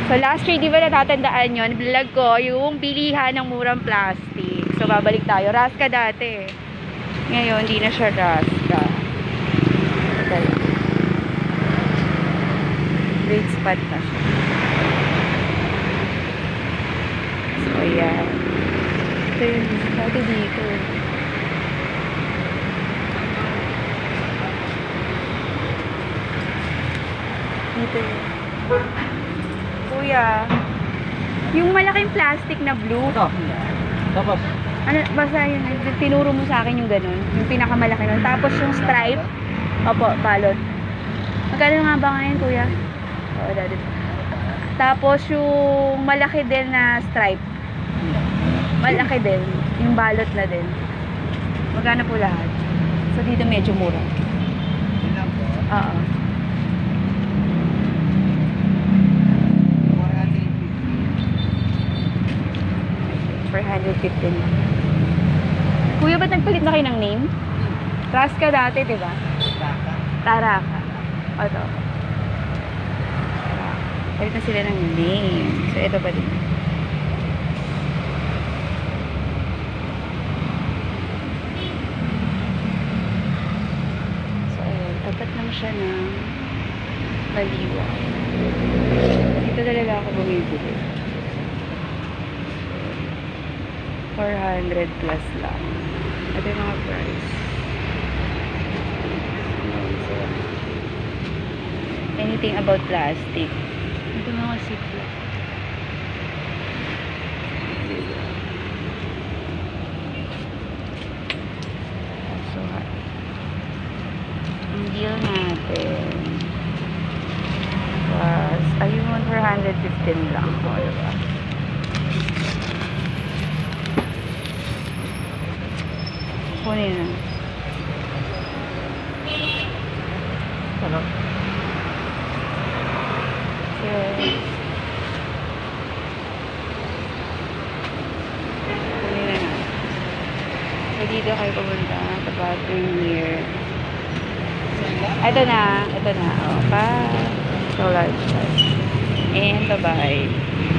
So last year, di ba natatandaan yun? Vlog ko yung bilihan ng murang plastic. So babalik tayo. Raska dati. Ngayon, di na siya Raska. Great spot na siya. So ayan. Ito yun. Dati dito. Dito yun. Kuya, yung malaking plastic na blue. Ito. Tapos, Ano, basta yun, tinuro mo sa akin yung ganun. Yung pinakamalaki nun. Tapos yung stripe. Opo, balot. Magkano nga ba ngayon, kuya? Oo, dati. Tapos yung malaki din na stripe. Malaki din. Yung balot na din. Magkano po lahat? So dito medyo mura. Oo. 415 lang. Kuya, ba't nagpalit na kayo ng name? Raska dati, di ba? Taraka. O, ito. Palit na sila ng name. So, ito pa din. So, ayun. Tapat lang siya ng Baliwa. Dito talaga ako bumibili. 400 plus lang. Ito yung mga price. Anything about plastic. Ito mga ziplock. So, ang deal natin was, ayun, 415 lang. O, diba? Kunin na. ano? So, kunin na. So, dito kayo pumunta. Sa bathroom here. Ito na. Ito na. O, pa. So, large size. And, bye-bye.